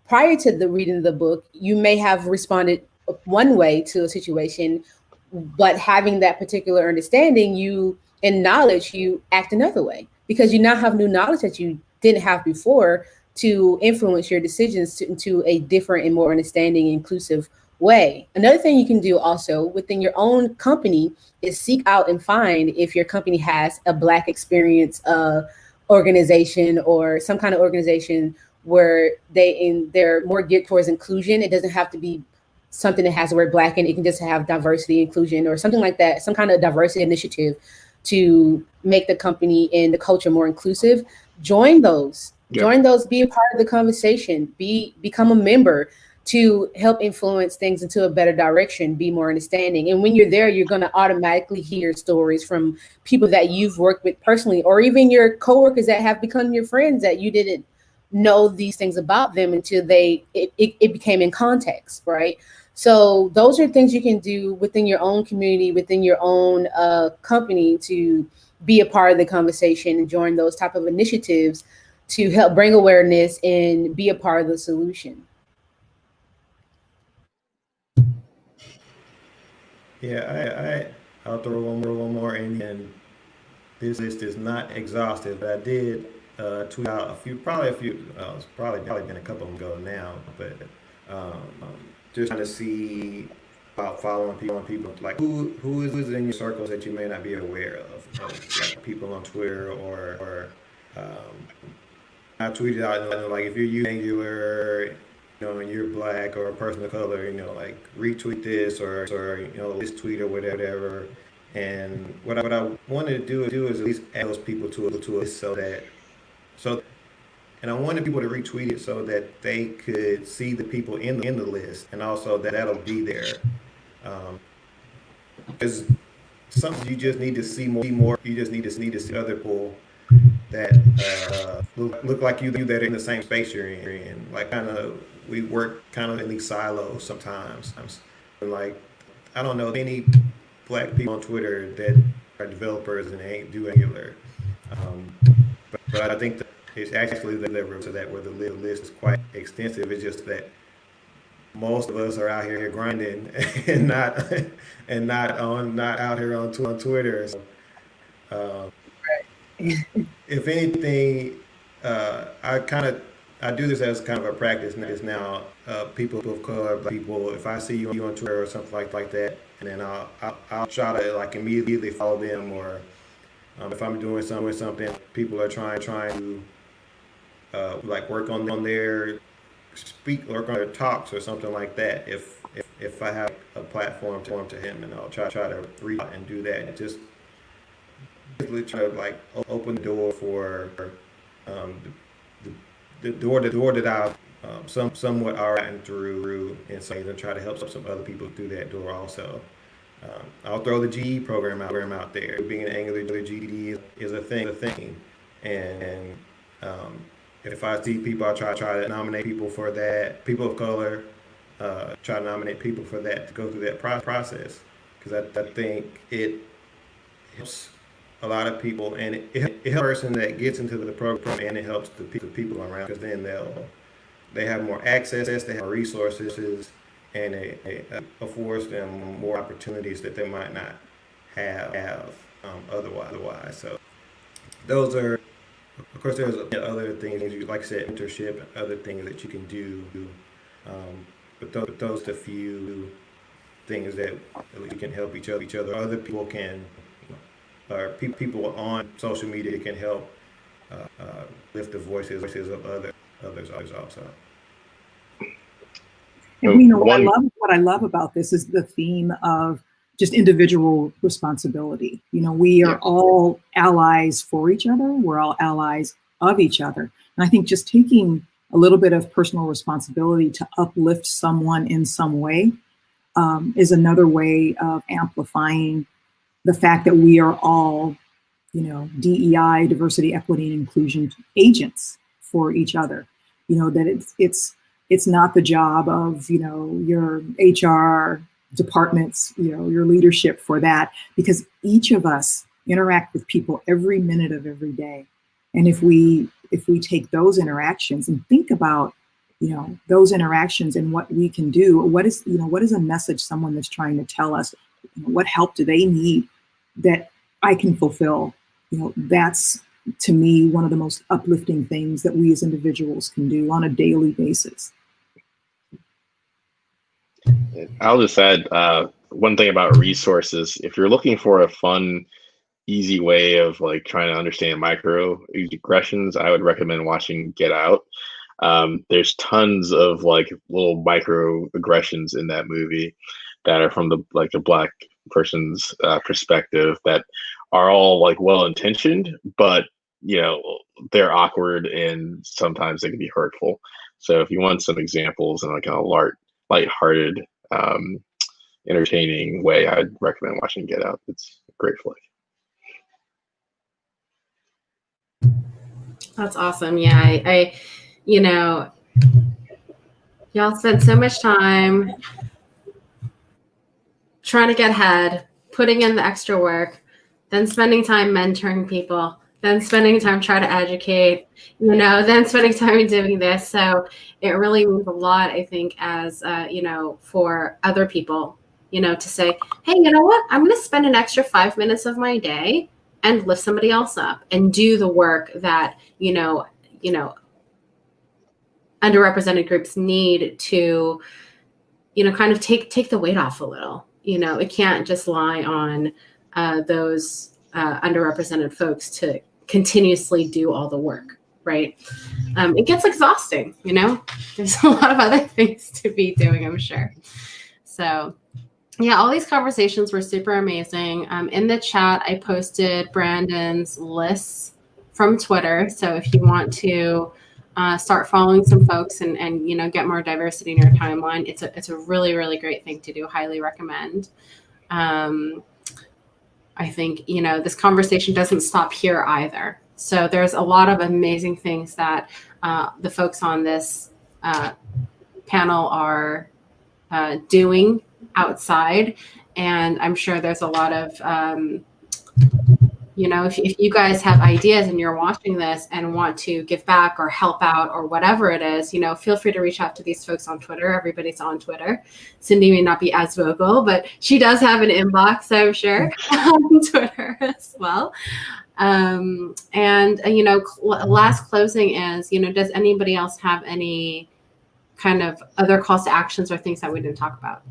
prior to the reading of the book, you may have responded one way to a situation, but having that particular understanding, and knowledge, you act another way, because you now have new knowledge that you didn't have before to influence your decisions into a different and more understanding, inclusive way. Another thing you can do also within your own company is seek out and find if your company has a Black experience organization, or some kind of organization where they're more geared towards inclusion. It doesn't have to be something that has the word Black in it. It can just have diversity, inclusion, or something like that, some kind of diversity initiative to make the company and the culture more inclusive. Join those. Yep. Join those, be a part of the conversation, become a member to help influence things into a better direction, be more understanding. And when you're there, you're going to automatically hear stories from people that you've worked with personally, or even your coworkers that have become your friends that you didn't know these things about them until it became in context, right? So those are things you can do within your own community, within your own company, to be a part of the conversation and join those type of initiatives to help bring awareness and be a part of the solution. Yeah, I'll throw one more in, and this list is not exhaustive, but I did tweet out it's probably been a couple of them ago now, but just trying to see about following people, like who is in your circles that you may not be aware of like people on Twitter, or I tweeted out, like, if you're using Angular, and you're Black or a person of color, like, retweet this or this tweet or whatever. And what I wanted to do is at least add those people to a list, and I wanted people to retweet it so that they could see the people in the list, and also that'll be there. Because something you just need to see more. You just need to see other people that look like you, that are in the same space you're in. Like, we work kind of in these silos sometimes. And, like, I don't know any Black people on Twitter that are developers and do Angular. But I think that it's actually the level to that where the list is quite extensive. It's just that most of us are out here grinding and not out here on Twitter. So, if anything, I do this as kind of a practice now. People of color, Black people, if I see you on Twitter or something like that, and then I'll try to, like, immediately follow them, or if I'm doing something, people are trying to like work on their work on their talks or something like that. If I have a platform to him, and I'll try to reach out and do that. Just try to, like, open the door for the door that I've somewhat already through in some ways, and try to help some other people through that door also. I'll throw the GE program out there. Being an Angular GED is a thing, and if I see people, I try to nominate people for that. People of color, try to nominate people for that, to go through that process, because I think it helps a lot of people, and it helps the person that gets into the program, and it helps the people around, because then they have more access, they have more resources, and it affords them more opportunities that they might not have otherwise. So those are, of course, there's other things, like I said, mentorship and other things that you can do, but those are the few things that we can help each other. Other people can, or people on social media can help lift the voices of others also. And what I love about this is the theme of just individual responsibility. We are all allies for each other. We're all allies of each other. And I think just taking a little bit of personal responsibility to uplift someone in some way is another way of amplifying the fact that we are all, DEI, diversity, equity, and inclusion agents for each other. That it's not the job of, your HR departments, your leadership for that, because each of us interact with people every minute of every day. And if we take those interactions and think about, those interactions and what we can do, what is a message someone that's trying to tell us, what help do they need that I can fulfill? That's, to me, one of the most uplifting things that we as individuals can do on a daily basis. I'll just add one thing about resources. If you're looking for a fun, easy way of like trying to understand microaggressions, I would recommend watching Get Out. There's tons of like little microaggressions in that movie that are from the Black person's perspective that are all like well-intentioned, but they're awkward and sometimes they can be hurtful. So if you want some examples in like a light-hearted, entertaining way, I'd recommend watching Get Out. It's a great flick. That's awesome. Yeah, I y'all spend so much time trying to get ahead, putting in the extra work, then spending time mentoring people, then spending time trying to educate, then spending time doing this. So it really means a lot, I think, as, for other people, to say, hey, you know what? I'm going to spend an extra 5 minutes of my day and lift somebody else up and do the work that, underrepresented groups need to, kind of take the weight off a little. It can't just lie on those underrepresented folks to continuously do all the work, right? It gets exhausting, There's a lot of other things to be doing, I'm sure. So, yeah, all these conversations were super amazing. In the chat, I posted Brandon's lists from Twitter. So if you want to start following some folks and get more diversity in your timeline, it's a really, really great thing to do. Highly recommend. I think, this conversation doesn't stop here either. So there's a lot of amazing things that the folks on this panel are doing outside. And I'm sure there's a lot of, if you guys have ideas and you're watching this and want to give back or help out or whatever it is, feel free to reach out to these folks on Twitter. Everybody's on Twitter. Cindy may not be as vocal, but she does have an inbox, I'm sure, on Twitter as well. Last closing is, does anybody else have any kind of other calls to actions or things that we didn't talk about?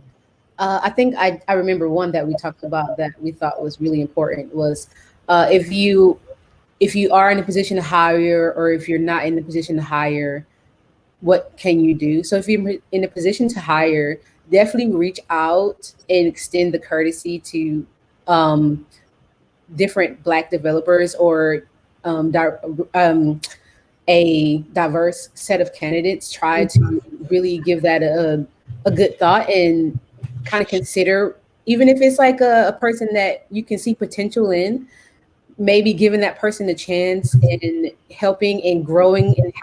I think I remember one that we talked about that we thought was really important was if you are in a position to hire or if you're not in the position to hire, what can you do? So if you're in a position to hire, definitely reach out and extend the courtesy to different Black developers or a diverse set of candidates. Try to really give that a good thought and kind of consider, even if it's like a person that you can see potential in, maybe giving that person a chance and helping and growing and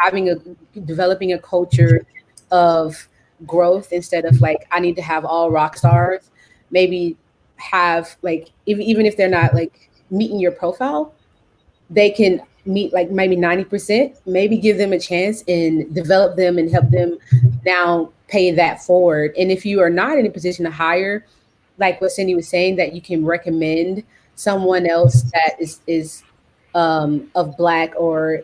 developing a culture of growth instead of like, I need to have all rock stars. Maybe have like, even if they're not like meeting your profile, they can meet like maybe 90%, maybe give them a chance and develop them and help them now pay that forward. And if you are not in a position to hire, like what Cindy was saying, that you can recommend someone else that is of Black or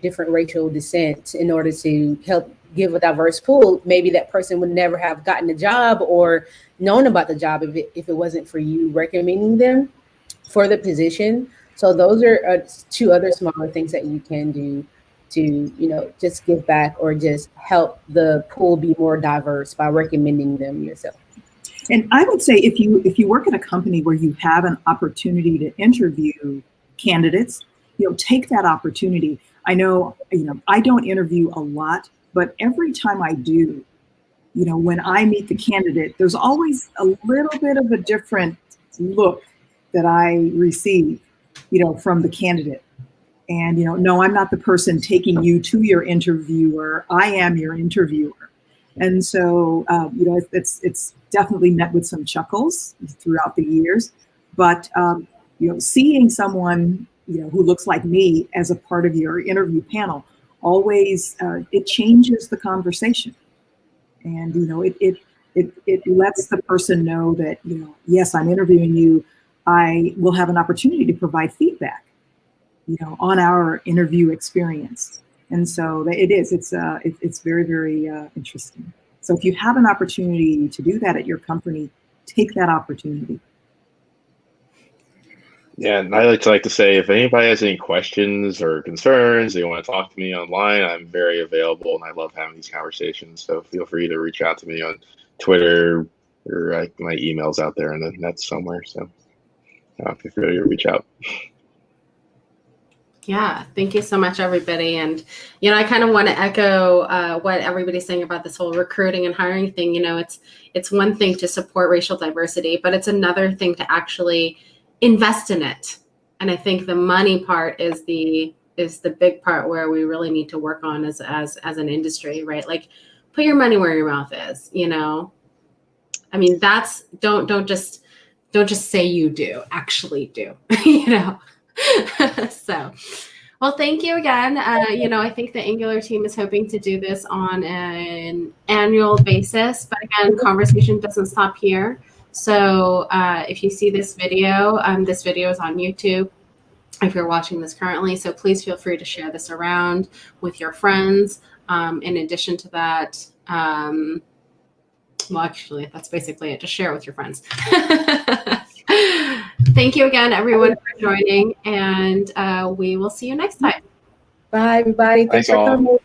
different racial descent in order to help give a diverse pool. Maybe that person would never have gotten a job or known about the job if it wasn't for you recommending them for the position. So those are two other smaller things that you can do to, just give back or just help the pool be more diverse by recommending them yourself. And I would say if you work at a company where you have an opportunity to interview candidates, take that opportunity. I know, I don't interview a lot, but every time I do, when I meet the candidate, there's always a little bit of a different look that I receive, from the candidate. And, no, I'm not the person taking you to your interviewer. I am your interviewer. And so, it's definitely met with some chuckles throughout the years. But, seeing someone who looks like me as a part of your interview panel, always it changes the conversation, and it lets the person know that yes, I'm interviewing you. I will have an opportunity to provide feedback, on our interview experience, and so it's very, very interesting. So if you have an opportunity to do that at your company, take that opportunity. Yeah, and I like to say, if anybody has any questions or concerns, they want to talk to me online, I'm very available, and I love having these conversations. So feel free to reach out to me on Twitter, or my email's out there in the net somewhere. So feel free to reach out. Yeah, thank you so much, everybody. And, I kind of want to echo what everybody's saying about this whole recruiting and hiring thing. It's one thing to support racial diversity, but it's another thing to actually invest in it. And I think the money part is the big part where we really need to work on as an industry, right? Like, put your money where your mouth is, I mean, that's don't just say you do, actually do, So, well, thank you again. I think the Angular team is hoping to do this on an annual basis, but again, conversation doesn't stop here. So if you see this video is on YouTube if you're watching this currently. So please feel free to share this around with your friends. In addition to that, well, actually, that's basically it. Just share it with your friends. Thank you again, everyone, for joining, and we will see you next time. Bye, everybody. Thanks for coming.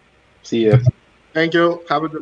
See you. Thank you. Have a good